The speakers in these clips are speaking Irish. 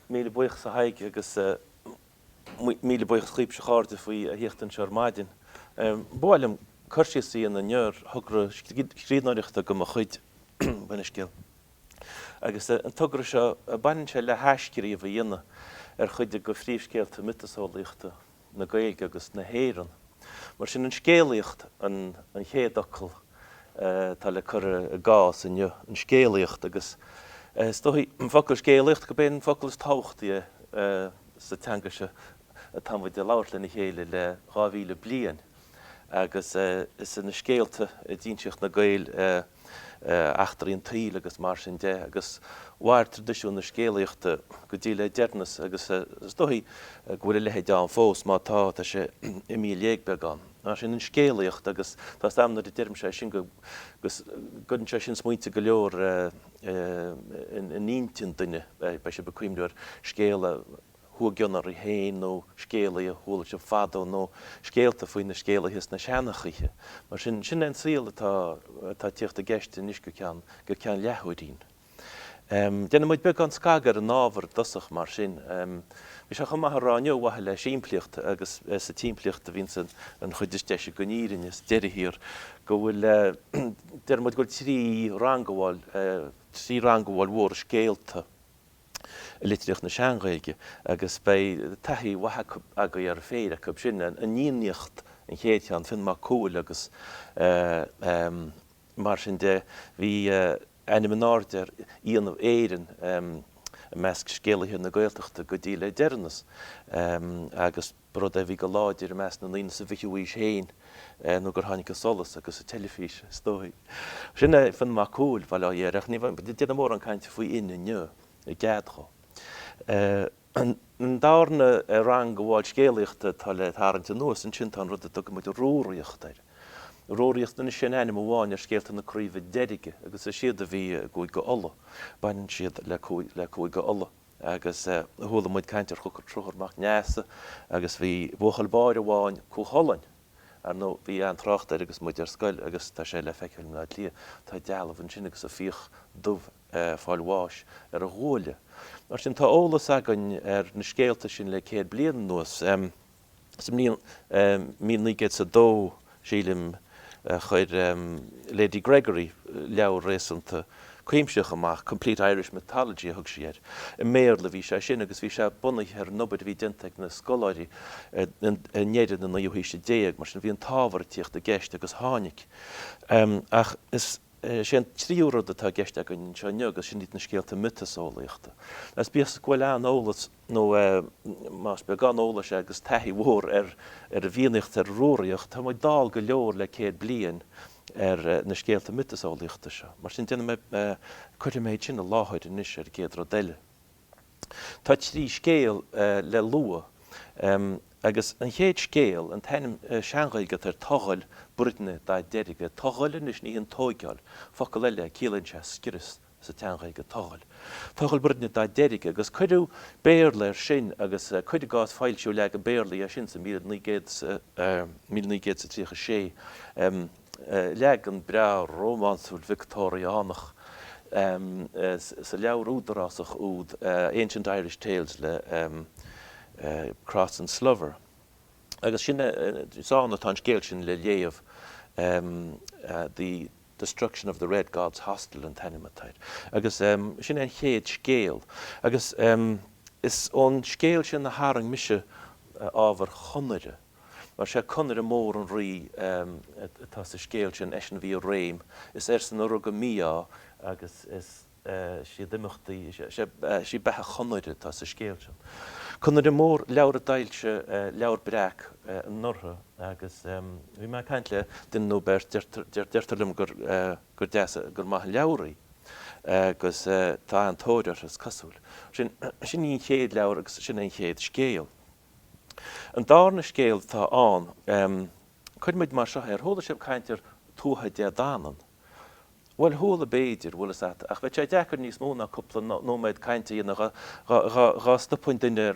Míle buich sa haig agus míle buich scríb se cháde faoi a hiochttan seir maidin. Bhfuilm chuirsí an nneir thugra scríbhneoireachta go chuid buna scéal. Agus an tugra se bain se le heiscirí a dhéine chuide go phríomhscéalta mitasálaíochta na Gaeilge agus na héireann. Mar sin an scéalaíocht an chéadacal tá le chur a gás an scéalaíocht agus stohí focail scéalaíocht go ben focail táchtaí sa teanga se a tamhaid de labhairt le na chéile le 2,000 bliain. Agus is na scéalta díonseocht na Gaeil achtaríon taithí agus mar sin de agus bhair tradiisiún na scéalaíochta go dtí le dearnas agus stohí bhfuil lethe deán fós má tá sé imi léagbeagán. Ná sin an scéalaíocht agus tá amna de dearm sé sin gus gunn sé sin smuointe go leor in íntin duine bei sé becuimúir scéala thugannar i héin nó scéala a thuúla se fadó nó scéalta faoin na scéala his na seanachaiche. Mar sin an síl tá tíocht a gceiste níos go cean leithúirín. Déanana muid be an scagar an ábhar dosach mar sin. Bhí se chumath ráneo wathe le síimplíocht agus sa tíimplíocht a bhín an chuidisteise go nírin is deirithír go bhfuil deir muid go trí rangháil mhór scéalta litríocht na seangaige agus bei taithí wathe aga ar féad a cub sin an níocht an chéad fin má cúil agus mar sin de bhí animanáidir íanamh éireann measc scéalaithe na Gaeltachta go dtí le dearnas agus brod a bhí go láidir meas na lína sa bhíthúis héin nó gur tháinig go solas agus a telefís stóí. Sinna fin má cúil bhil dhéireach ní déanana mór an cainte faoi inniu i gceadcha. An dána rang go bháil scéalaíochta tá le tháranta nuas an sin rud a tugad muid róíochtair. Róíocht na sin enim bháin ar scéalta na críomh deirige agus a siad a bhí gúig go ola, bain siad le cúig go ola agus thula muid caiintear chugur trochar neasa agus bhí bhuachalbáir bháin cúthallainn ar nó bhí an tráchtair agus muid ar scoil agus tá sé le feiceil na lia tá dealamh an sin agus a fíoch dumh fáilháis ar a ghuaile. Mar sin tá ólas agan ar na scéalta sin le 100 bliain nuas. Sa 1902 sílim chuir Lady Gregory leabhar réasanta cuimseach amach Complete Irish Mythology a thug siad. I mBéarla bhí sé sin agus bhí sé bunaithe ar nobad bhí dinteach na scoláire néidir na dúhíise déag mar sin bhí an tábhar tíocht a gceist agus tháinig. Ach is sé tríúra atá gceiste an seo agus sin na scéalta mitasálaíochta. As bíos gohfuil an ólas nó más be gan ólas agus taithí mhór ar a bhíonacht ar róíocht, tá muid dal go leor le 100 bliain ar na scéalta mitasálaíochta seo. Mar sin déanana chuir méid sin a láthid inis ar 100 deile. Tá trí scéal le lua agus an chéad scéal an tainim seangaige ar toghal bhfuil dá deirige toghal is ní an tógáil focail eile cílann se sciras sa teangaige toghal. Toghal bhfuil dá deirige agus chuidú mBéarla ar sin agus chuide gás fáilseú le go mBéarla a sin sa 1936 le an bra rómánsúil victoriánach sa leabhar údarásach úd Ancient Irish Tales le Cross and Slover. Agus sinna sána tá scéal sin le léamh the destruction of the Red God's hostel an Tanimatide. Agus sin an chéad scéal. Agus is ón scéal sin na háring mise ábhar chonaire. Mar sé conaire mór an rí tá sa scéal sin eisina bhí réim. Is san orga go míá agus is si dimachtaí si bethe chonaire tá sa scéal sin. Conaire mór leabhar a dailse leabhar breach an northa agus bhí me caint le den nó beir deirtarlim gur maith leabhraí agus tá an tóidir as cosúil. Sin íon chéad leabhar agus sin an chéad scéal. An dána scéal tá an chuid muid mar seo ar thóla sib caintear tútha deadánan Well, thula béidir bhfuil is at ach bheith sé dechar níos móna cúpla nóméid cainte íonna gá stoppaint duine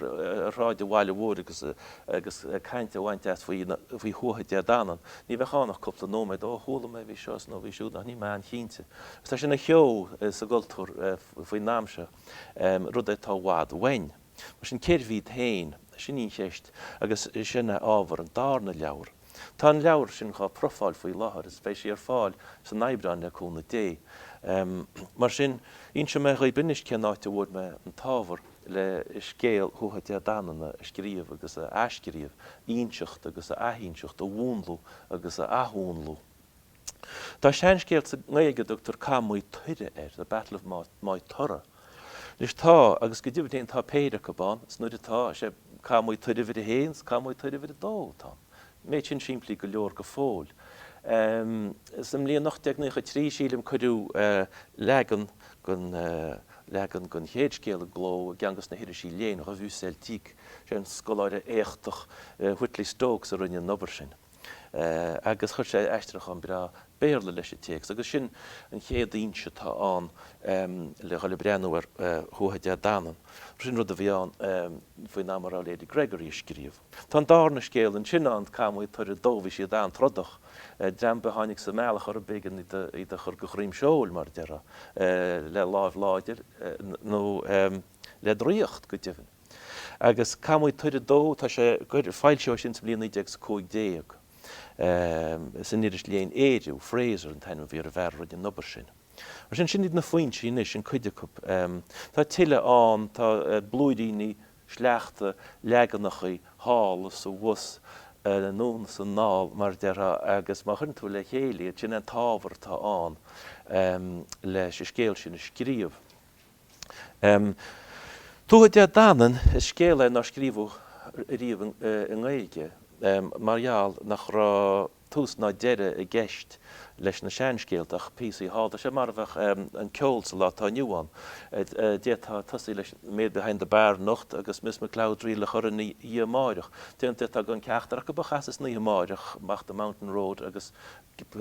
ráide bhhaile bhór agus cainte bhaint as faoi thuhaid danan. Ní bheith chánach cúpla nóméid ó thula mé bhí seos nó bhí siúd nach ní meán chinnte. Tá sin na cheo sa gcultúr faoi námse rud é tá bhád bhain. Mar sin céirhíd hain, sin íon cheist agus sinna ábhar an darna leabhar. Tá an leabhar sin chá profáil faoi láthair is spéisiúil fáil sa naibreanna cúna dé. Mar sin ionse me chuid binis ceannáte bhd me an tábhar le scéal thuhaid dananna scríomh agus a eiscríomh, ionseocht agus a aithínseocht, a bhúnlú agus a athúnlú. Tá sean scéal sa nGaeilge Dr. Camúid tuire the Battle of maith Torra. Leis tá agus go dtí déon tá péidir go bán, snuair atá sé Camúid tuire bhí héins, Camúid tuire bhí dó tá. Méid sin siimplí go leor go fóil. Sam líon 1993 sílim chuidú legan gon héadcéal a gló geangas na hiidir sí léana a bhú Celtic sé an scoláire éachtach Whitley Stokes a rinne nobar sin. Agus chuir sé eisteach an bra mBéarla leis teacht, agus sin an chéad ionse tá an le mBreatnais thuhaid danan. Sin rud a bhí an faoi námara Lady Gregory scríomh. Tá darna scéal an sin an Camúid tuire dómhí siad an trodach dreamba tháinig sa meach ar a bégan iad a chur go chríim seoil mar deara le láimh láidir nó le dríocht go dtíhann. Agus Camúid tuire dó tá sé fáilseo sin sa bliana 1950. Sin idir léon Éibriú, Fraser an tainm bhí ar a bhar rud an nobar sin. Mar sin sin iad na faoin sin is sin chuideach. Tá tuile an tá blúdaoine sleachta leaganachaí hála sa bhus nó sa náil mar deara agus má chun tú le chéala sin an tábhar tá an leis i scéal sin scríomh. Thuhaid danan is scéala ná scríbhú riomh an nGaeilge. Marial nach ra tús ná deire a gceist leis na seanscéaltach písaí háda sé mar bheith an ceol sa lá tá nniuán. Détá tosaí leis méad behind the bear nocht agus mis me cloudrí le chur í máireach. Déanta tá gan ceachtar go bachas ní máireach mach the Mountain Road agus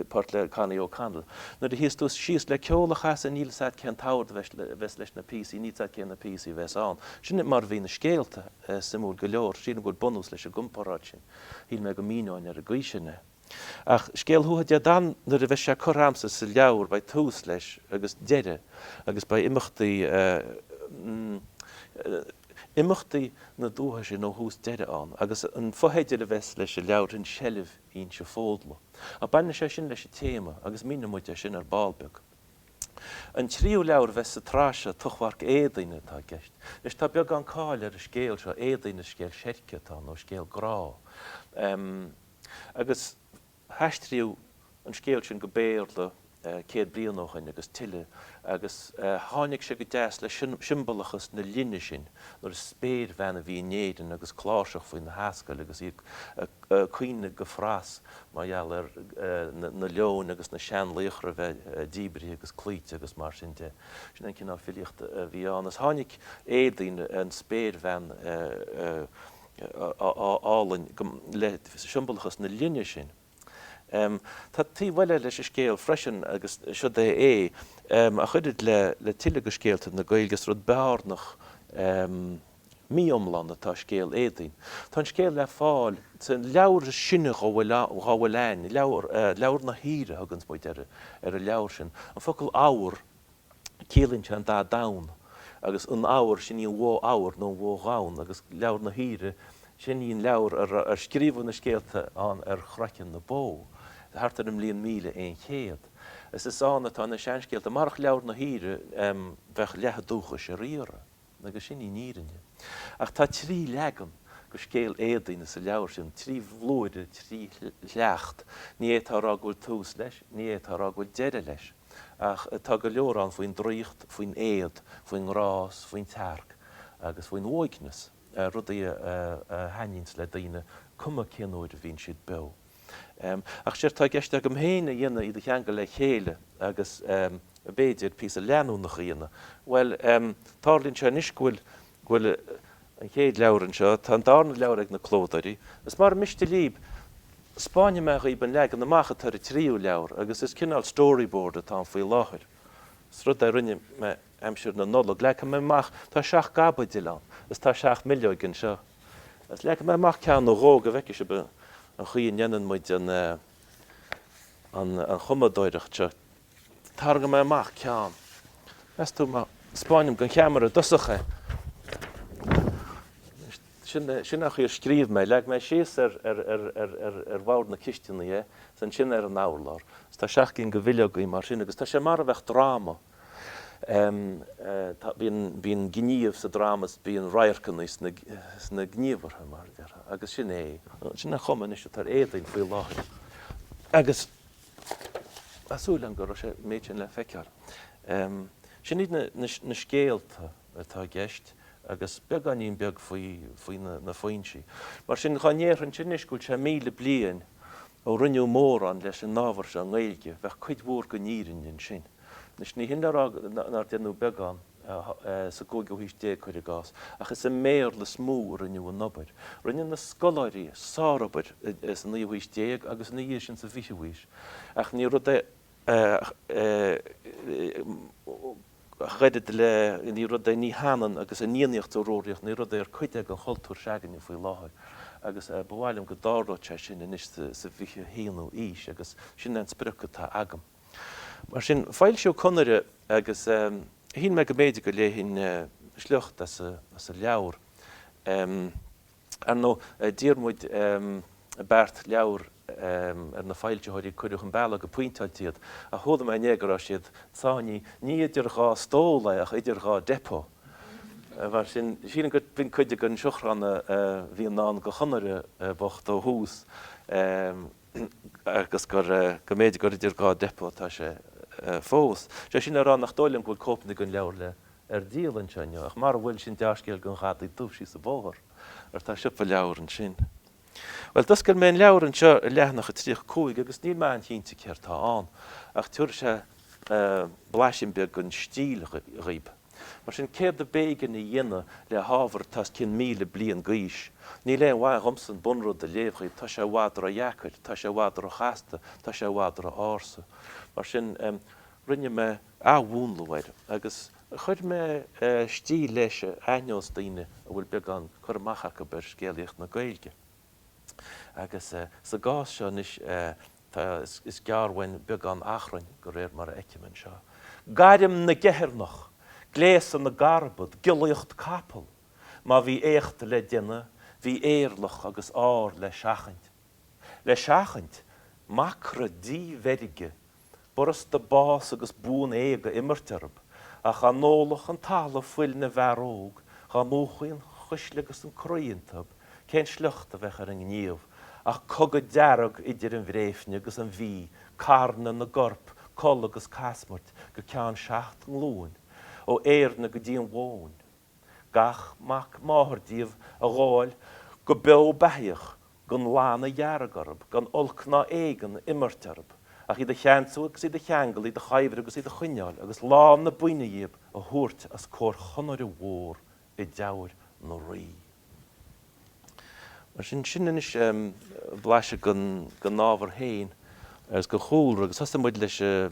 part le Cannaí ó Candle. Na de híos tús síos le ceolachas a níl said cén táir bheits leis na písaí, ní said cén na písaí bheits an. Sin mar bhí na scéalta simúil go leor, sin bhfuil bonús leis a gumparáid sin. Híl me go míáin ar a gcuisinne. Ach scéal thuhaid dan nuair a bheith sé choramsa sa leabhar ba tús leis agus deire agus ba imachtaí na dútha sin nó hús deire an agus an fohéidir a bheits leis a leabhar an sellh íon se fódla. A banna sé sin leis a téma agus mína muide sin ar bálbeag. An tríú leabhar bheits sa tráise tuchmharc éadaine tá gceist. Leis tá beag an cáil ar a scéal seo éadaine scéal seirce tá nó scéal grá. Agus heistriú an scéal sin go mBéarla céad blianóchain agus tuile agus tháinig sé go deas le siombalachas na linne sin nuair spéir bheanna bhí néidir agus chláiseach faoin na hascail agus iad cuioine go frás margheall ar na leon agus na seanlaochra bheith díbrí agus clúite agus mar sin de. Sin an cinná filiocht bhí an. As tháinig éadaine an spéir bhean álainn le siombalachas na linne sin. Tá tí bhile leis a scéal freisin agus seo é a chuidir le tuile go scéalta na Gaeilges rud bearnach míomlan atá scéal éadainn. Tá scéal le fáil san leabhar sinne gáhfuilein, leabhar na híre agans muid ar a leabhar sin. An focail ábhar céalann se an dá dam agus an ábhar sin íon mhó ábhar nó mhó ghán agus leabhar na híre sin íon leabhar ar scríomh na scéalta an ar chraicin na bó. Hartar líon míle éon chéad. Is an atá na seanscéalta marach leabhar na híre bheith lethe dúcha sé riara, agus sin í nírinne. Ach tá trí legan go scéal éadaine sa leabhar sin, trí bhlóide, trí leacht, ní étá rá bhfuil tús leis, ní étá rá bhfuil deire leis. Ach tá go leor an faoin dríocht, faoin éad, faoin rás, faoin tearc, agus faoin mhuoignas, rud hainins le daoine cuma céanóid a bhíonn siad be. Ach sér tá gceiste go mhéine dhéanana iad cheanga le chéile agus béidir pí a leanúnach dhéanana. Well, tálinn se níos ghfuil an chéad leabhar seo, tá an darna leabhar ag na clódairí, is mar miste líb Spáine me í ban leag an amach tar tríú leabhar, agus is cinál storyboard atá faoi láthir. Srud a rinne me amsir na nolog, le me mach tá seach gabbaid dilán, is tá 6 milliún gin seo. As le me mach cean nó róg a bheice se be an chuí nnean muid an chumadóireach se. Targa me mach cean. Es tú Spáinim gan cheamara dusacha. Sin nach chuir scríb me, le me síos bhhar na cisteanna san sin an álar. Tá seach cinn go bhile go mar sin, agus tá sé mar a bheith drama. Bhíon gníomh sa dramas bíon raircanús na gníomhartha mar agus sin sin na chuman is tar éadainn faoi láthir. Agus asúil an gur sé méid sin le feicear. Sin iad na scéalta atá gceist, agus beganíon beag faoi na foinsí. Mar sin chanéir an sin iscúil sé 1000 bliain ó rinneú mór an leis an nábhar se an nGaeilge, bheith chuid mhór go nírin sin. Nes ní hinnar denú beagán sa go hís dé chuir gas, ach is mBéarla smú rinneú an nobair. Rinne na scoláire sárabair is an hís dé agus na dhé sin sa bhíhís. Ach ní rud chreidir le ní rud é ní hanan agus a níocht óróíocht, ní rud é chuide an choultúir seagan faoi láthir. Agus bhhailm go dáráte sin in sa bhíe héanú ís, agus sin an spiricatá agam. Mar sin fáil seo conire agus hín me go méidir go léhín slucht as a leabhar. Ar nó Diarmuid Bert leabhar ar na fáiltethirí chuideach an bailla go puinteiltíad, a thuda me négar siad táí ní idir gá stóla ach idir gá depó. War sin go bin chuide gon seochranna bhí ná go chonire bocht ó hús agus gur go méidir gur idir gá depó tá sé fós. Sé sin ará nach dóilm bhfuil cópna gon leabhar le ar díalann seinne, ach mar bhfuil sin deascéal gon chadaí dúh sí sa bóthar ar tá sipa leabhar an sin. Well, das gur mé leabhar an seo leathnach a tríoch cúig agus níl me an chinnta ceir tá an, ach tuair sé blaisin beag gon stíl riib. Mar sin céad a bégan i dhéine le hábhar tas 100 bliain gaiis. Ní le bhaid romsan bunrúd a léomhchaí, tá sé bhádar a dheacair, tá sé bhádar a chasta, tá sé bhádar a ása. Mar sin rinne me áhúnlahaid, agus chuir me stíl leis aithneos daoine a bhfuil beag an chuirmachach a ber scéalaíocht na nGaeilge. Agus sa gás seo is gearhain beag an achrainn go réir mar eicimen seo. Gairim na gethirnach, gléasan na garbad, gilaocht capal, má bhí éachta le déine, bhí éirlach agus ár le seachaint. Le seachaint, macra dí verige, boras de bás agus bún éige immerterb, a cha nólach an tala fuil na bheróg, cha móchaíon chuislegus an croíntab, cén slucht a bheith ar an gníomh, ach cogad dearag idir an bhréifne agus an bhí, carna na gorp, col agus casmart, go ceann 7 an lún, ó éirna go dtíon bháin. Gach mac máthardíomh a gháil go beo beithioch, gon lána dhearagorb, gon olcna éigen immerterb, ach iad a cheantsú agus iad a cheangal, iad a chaibhre agus iad a chuineáil, agus lán na buine dhéab a thuairt as cór chonar i mhór i deabhar nó rí. Mar sin is blaise gon nábhar héin agus go chúl agus has muid leis a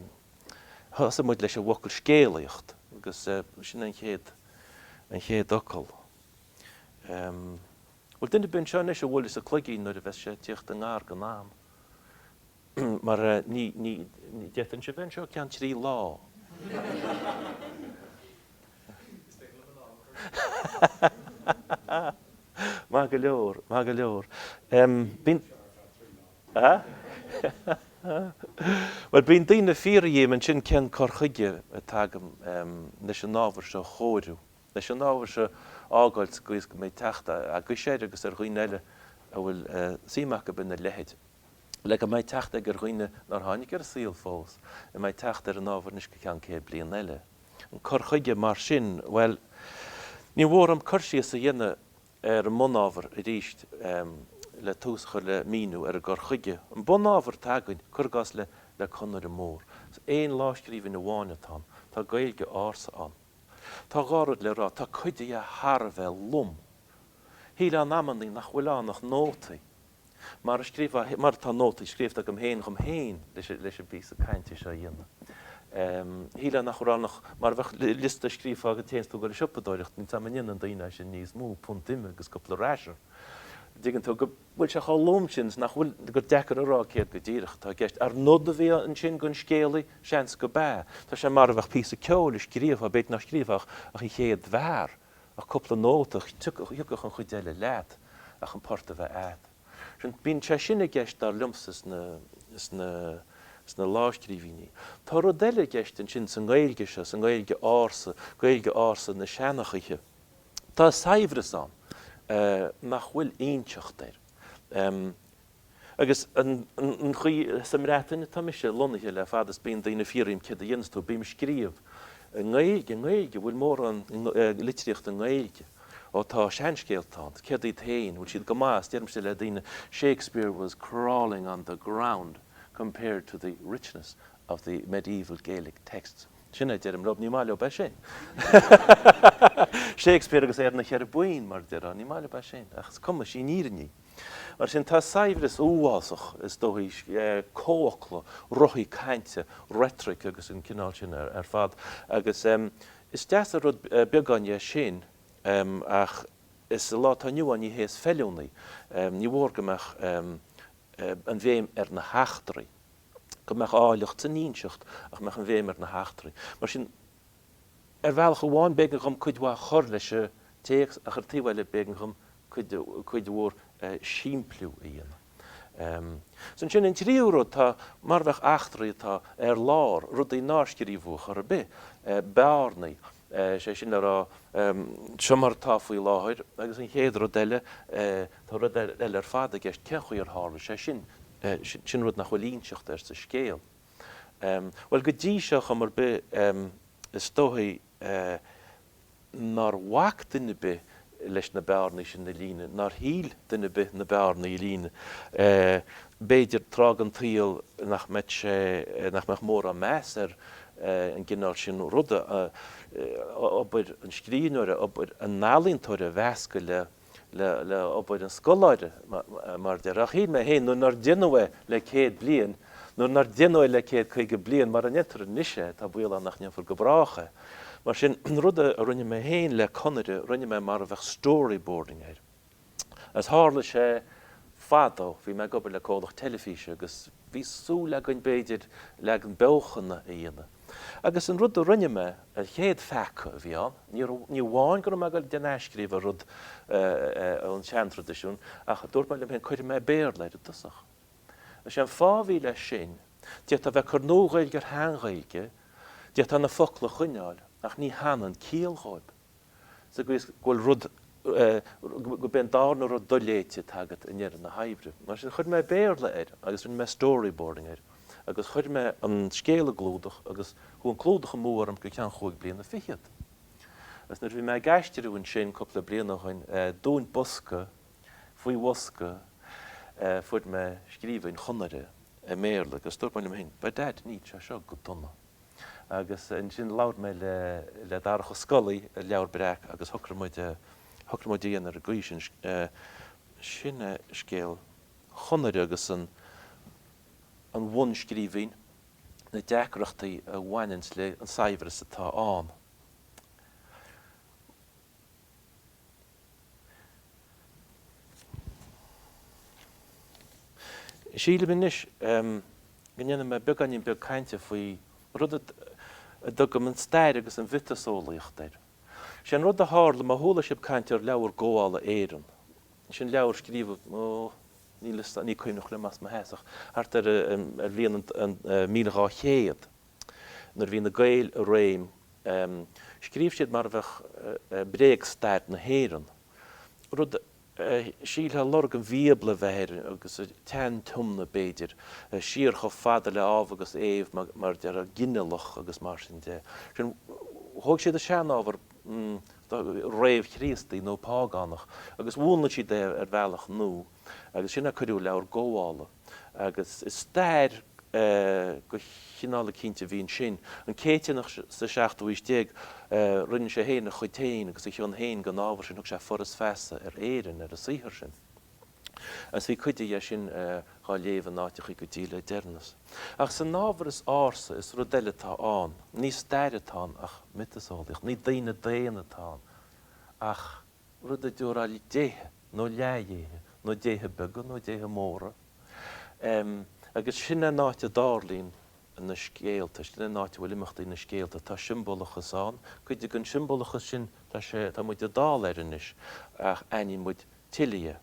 bhacail scéalaíocht agus sin an chéad ocail. Bhfuil duine bin seo is a bhfuil is a cloigín nuair a bheith sé teacht an ngár go nám. Mar ní dean sé ben seo cean trí lá. Má go leor. Well, bíon daoine fíor dhéman sin cean corchuige a tagam leis an nábhar seo chóiriú. Leis an nábhar seo ágáil sa go méid teacht a go séidir agus ar chuoine eile a bhfuil síimeach go buna lehéid. Le go méid teacht ag ar chuoine nar tháinig ar síl fós, i méid teacht ar an nábhar nis go cean cé bliain eile. An corchuige mar sin, well, ní bhór am chuirsí sa dhéine ar an mnábhar i ríist le túscha le míú ar a gorchuige. An bunábhar tagainn chuirgás le conar a mór. Éon láiscríomh na bháine tá, tá nGaeilge ása an. Tá gárad le rá, tá chuide a tharbheith lum. Híle an ammannaí nach bhfuil annach nótaí. Mar mar tá nóta scríbh go héin leis bí a chainte seo dhéanana. Híle nach choránach mar bheith lista scríbh a téanú go sipadóirecht ní tam inan daine sin níos mú puntimime agus go ráisiir. Digan tú go bhfuil se chalómsins nach bhfuil gur dechar ará céad go ddíirecht tá gceist ar nód a bhí an sin gon scéalaí seans go bé. Tá sé mar bheith pí a ceol is scríomh a beit nach scríomhach a chi chéad bhar a coppla nótach thucach an chuidéile leat ach an porta bheith éad. Sin bín sé sinna gceist ar lumsas na láiscríbhíní. Tá ru déile gceist an sin san nGaeilge se, san nGaeilge ása na seanachaiche. Tá saibhras an nach bhfuil aonteacht agus an chuí samrátainna tá sé lonathe le fadas bíon daoine fíorím cé a dhéanstú bím scríomh. nGaeilge bhfuil mór an litríocht an nGaeilge. ó tá seanscéaltáint, céad í tain, bhfuil siad go más, dearm sé le daoine Shakespeare was crawling on the ground compared to the richness of the medieval Gaelic texts. Sinna dearm rob ní máile be sin. Shakespeare agus na chear buin mar dear ní máile be sin, achas cuma sí níirní. Mar sin tá saibhras uásach is dóhís cóchla, rochaí cainte, rhetoric agus in cinál sin ar fad. Agus is deas a rud beagánne sin ach is lá tá nniuan í héas fellúnaí, ní bhórgamach an bhéim na heachtarí. Go meach áilecht san níonseacht ach meach an bhéim na heachtarí. Mar sin bhheil go bháin began chum chuidhá chur leis teacht a chutíhile began chum chuidhór síimpliú a dhéana. San sin in tríúró tá mar bheith achtarí tá ar lár rud í náisciríomh ar be, bearnaí, sé sin ar siomar tá faoi láthir, agus an chéad rud eile tá rud eile ar fad a gceist cechuí ar hála, sé sin rud nach bhfuil íonseacht ar sa scéal. Well go dtí seo chumar be is dóthaí nar mhac duine be leis na bearnaí sin na líne, nar híl duine be na bearnaí líne. Béidir trág an tíal nach meach mór a meas ar an gginál sin rudda obair an scríbhneoir, obair an nálíntóir a bheasca le obair an scoláire mar de rachíd me héin, nó nar dinne le céad blian, nó nar dinne le céad chuige blian mar an netar an nise tá bhfuil an nach neamfur go brácha. Mar sin rudda a rinne me héin le conide, rinne me mar a bheith storyboarding éir. As hála sé fadó, bhí me gobar le códach telefíse, agus bhí sú le an béidir le an bechanna a dhéana. Agus an rud a rinne me a chéad fecha bhí an, ní bháin gur me go denéiscríomh a rud an seantradiisiún, ach dúirt me le bhéon chuir mBéarla a dusach. A sé an fáhí le sin, diacht a bheith chu nóghail gur hanghaige, diacht an na focla chuineáil, ach ní hanan cíalghóib. So gohfuil rud go ben dána rud doléite tagad in na Oibriú. Mar sin chuir mBéarla agus rin me storyboarding agus chuir me an scéala glúdach agus chuan clúdach an mór am go cean chuig bliana fichiad. As nar bhí me gaiisteúin sin coppla bliana chuin dúinn bosca, faoi wasca, fuid me scríbhinn chonare mBéarla agus dúirt me hin, ba dad ní seo go donna. Agus in sin laud me le darach scolaí leabhar breach agus thucramid dhéana ar a gcuí sin sinne scéal chonare agus an bhain scríbhín na deacreachtaí a bhainins le an saibhras atá an. Síle binis gannne me beganin be cainte faoi rud a dogam an stair agus an vitasólaíocht éir. Sin rud a hála a thula sib cainte ar leabhar ggóála éan. Sin leabhar scríomh ní chuoinech le mas ma heasach. Hart ar bhíon an 1900 nar bhí na Gael a réim. Scríomh siad mar bheith bréag stair na héan. Rud síl ha lorg an bhíabla bheir agus tean tumna béidir. Siar cho fada le ábh agus éh mar dear a ginnelach agus mar sin de. Sin thug siad a sean ábhar réimh chríostaí nó págánach, agus bhúna si dé ar bhealach nó, agus sinna chuú leabhar ggóála. Agus is stair go chinála cinnte bhíon sin. An céiteannach sa 16 rinne sé héana chuid tain agus i chun héin go ábhar sin thug sé foras feasa ar éan ar a saothar sin. As bhí chuide dhé sin gá léomh náiteach go díle dearnas. Ach san nábhar is ása is rudeile tá an, ní staire tá ach mitasálaíocht, ní daine déana tá ach rud a dúr áil déthe nó leadhéthe, nó déthe began nó déthe móra. Agus sinna náite dálín na scéalta, sinna náite bhfuil imachtaí na scéalta, tá simbólachas an, chuide gon simbólachas sin tá muid a dál inis ach aine muid tiile.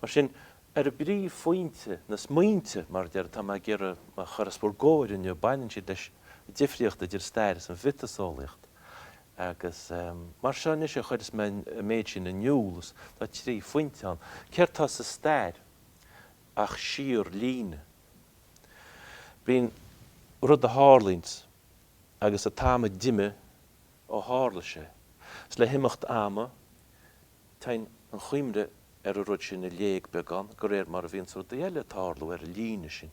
Mar sin ar a brí fointe na smaointe mar dear tá má gur a chorasbór góir in bainan si leis difriocht a dir stair an vitasólaíocht. Agus mar sean is chuid is méid sin na nniulas tá trí fointe an. Ceir tá sa stair ach siar líne. Bhín rud a hálíns agus a táma diime ó hála sé. S le himimecht ama tain an chuimre ar a rud sin na léag began, go réir mar a bhíonn rud a eile tárlú ar a líne sin.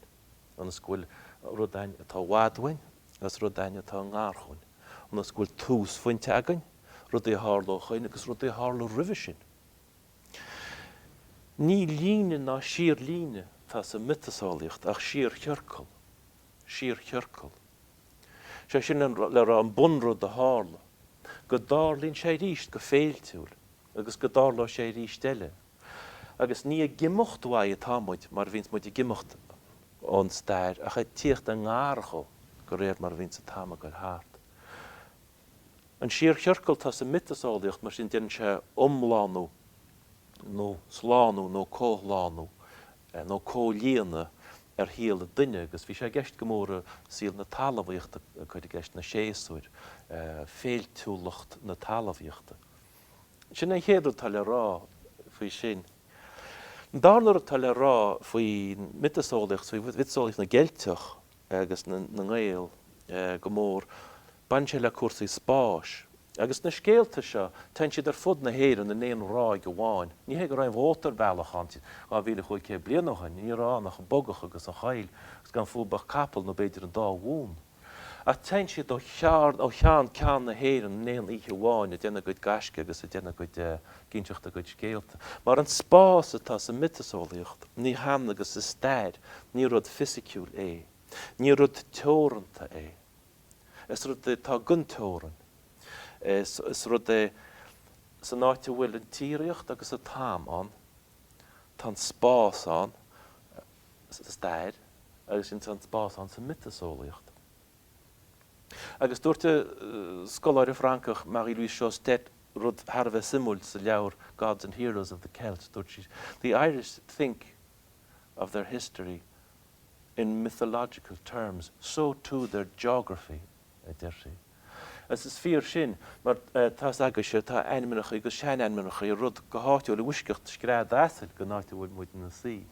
An scoil rud aine atá bhádhain, agus rud aine atá ngárchuin. An scoil tús fointe againn, rud é háló chuin agus rud é háló ribhe sin. Ní líne ná siar líne tá sa mitasálaíocht ach siar cheorcail. Siar cheorcail. Sé sin le ra an bunrud a hála. Go dálín sé ríist go féiltiúil, agus go dáló sé ríist eile. Agus ní a gimocht bhaid a támuid mar bhíns muid a gimocht an stair ach a tíocht a ngárcho go réir mar bhíns a táma go háart. An siar cheorcail tá sa mitasálaíocht mar sin déann sé omlánú nó slánú nó cóhlánú nó cólíana ar híal a duine, agus bhí sé gceist go móra síl na talamhaíochta chuid a gceist na séasúir, féiltiúlacht na talamhaíochta. Sin é chéadú tal rá faoi sin. Dánar tal rá faoi mitasálaíocht, faoi vitsálaíocht na geilteach agus na nGaeilge go mór ban sé le cuasaí spáis. Agus na scéalta seo, tain siad ar fud na héireann na néon rá go bháin. Ní hé go raibh ótar bailach an á bhíle chuig cé blianachain, ní ránach an bogach agus an chail, gus gan fúbach capal nó beidir an dá bhún. A tain siad ó chean cean na héireann na néon ihe bháin a déanana goid gaisce agus a déanana goid ginseachta goid scéalta. Mar an spás atá sa mitasálaíocht, ní han agus sa stair, ní rud fisiciúil é, ní rud teoranta é. Is rud tá guntóran. Is rud é sa náite bhfuil an tíreacht agus a tám an, tá spás an sa stair, agus sin tá spás an sa mitasálaíocht. Agus dúirte scoláire Francach Marie-Louise Shaothar rud Harbheith simúil sa leabhar Gods and Heroes of the Celts. The Irish think of their history in mythological terms, so too their geography, I dare say. As is fear sin, mar tá agus sé tá einmanacha agus sean einmanacha I rud go háitiúil I bhuiscecht scrád asil go náite bhfuil muid na sí.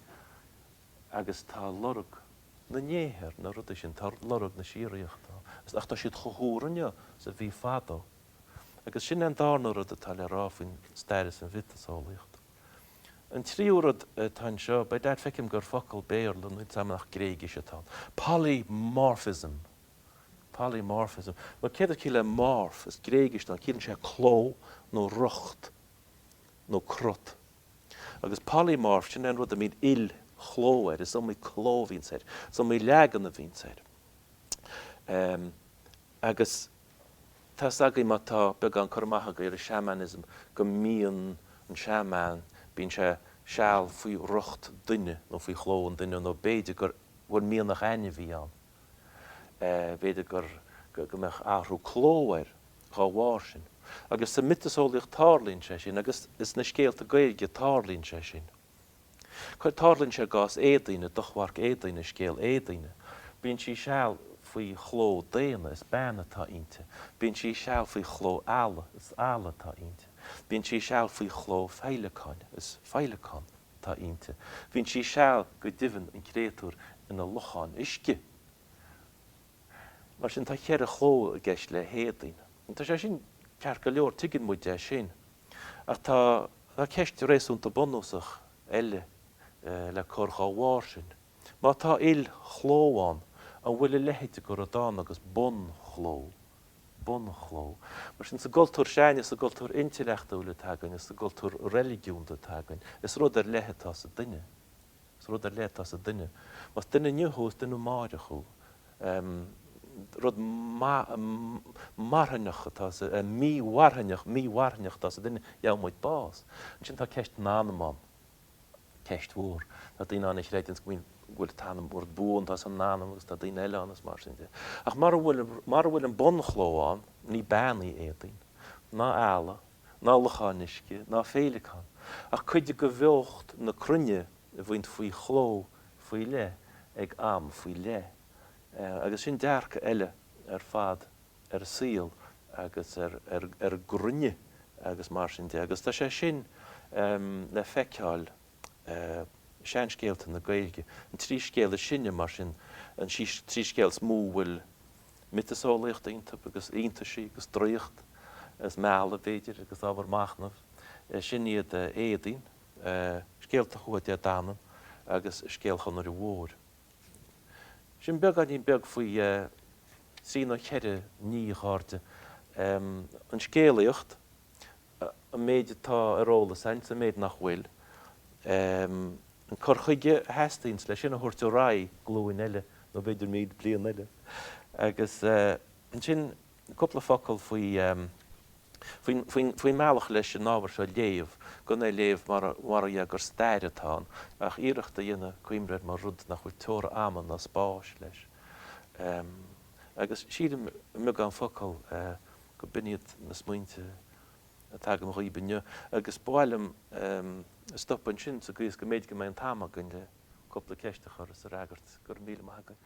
Agus tá lorug na néhéir na rud sin tá lorug na sííochtta. Is ach tá siad chothúranne sa bhí fádó. Agus sin an dána rud a tal ráfin stair an vitasálaíocht. An tríú rud tá seo, ba dad feiceim gur focail mBéarla nuid samach gréige se tá. Polymorphism. Polymorphism. Mar céad cí le morph is gréigis ná cíann sé cló nó rucht nó crut. Agus polymorph sin an rud a míad chlóir is mí cló vín séir, mí legan a vín séir. Agus tá agaí má tá beag an chomhacha ar a shamanism go mííon an shaman bín sé seall faoi rucht duine nó faoi chló an duine nó béidir gur bhfuil míonach aine bhí an. Beidir gur meach áhrú chlóir chá bhhair sin. Agus sa mitasálaíocht tárlíonn sé sin, agus is na scéalta Gaeilge tárlíonn sé sin. Chuir tárlíonn sé gás éadaine, dochmharc éadaine, scéal éadaine. Bíonn sí seall faoi chló déana is beanna tá ionte. Bíonn sí seall faoi chló ála is ála tá ionte. Bíonn sí seall faoi chló feileáin is feileáin tá ionte. Bíonn sí seall go dtuigeann an créatúr ina lucháin isce. Mar sin tá chear a chló a gceist le héadaine. Tá sé sin cear go leor tuigeann muid é sin. Ach tá ceist rééisúnta bunúsach eile le chorchá bhhair sin. Má tá chlóáin an bhfuil lehéite gur dá agus bun chló. bonnachló. Mar sin sa gultúr seine sa gultúr intellectúla tagan, is sa gultúr religiúnta tagan, is rud lethatá sa duine. Is rud lethatá sa duine. Mas duine niuhús duine máireachú. Rud marhanach tá sa míharhanach tá sa duine jamuid bás. Sin tá ceist nánamán. Ceist mhór. Tá duine an is réitins bhfuil tanam bord bún tá san nánam agus tá duine eile anas mar sin. Ach mar bhfuil an bonnachlóán ní bannaí étain, ná eala, ná lachánisce, ná féileán. Ach chuide go bheocht na crunne a bhaint faoi chló, faoi le, ag am, faoi le. Agus sin dearcha eile fad síl agus grunne agus mar sin. Agus tá sé sin le feiceáil sean scéalta na Gaeilge. An trí scéal sinne mar sin, an trí scéal smó bhfuil mitasólaíocht aontab agus aontaisí agus dríocht as meall a bhéidir agus ábhar machnamh. Sin iad éadaín, scéalta chuaid a danan agus scéalchan ar i bhór. Sin beag an íon beag faoi sí nó cheire ní cháirte. An scéalaíocht a méid tá aróla saint a méid nach bhfuil. An corchuige heastíns le sin a thuirtú rá glúin eile nó beidir méid blian eile. Agus sin coppla focail faoi meallach leis an ábhar seo léamh, gon é léamh mar a gur stairitán, ach iireachta dhéine cuimreid mar rud nach chuil teóra aman na spáis leis. Agus siad mu an focail go biniad na smuointe a tag am roibine, agus báilm stoppan sin sa gúis go méid go mé an táma gon le coppla ceiste chur sa ragart gur míle maithagain.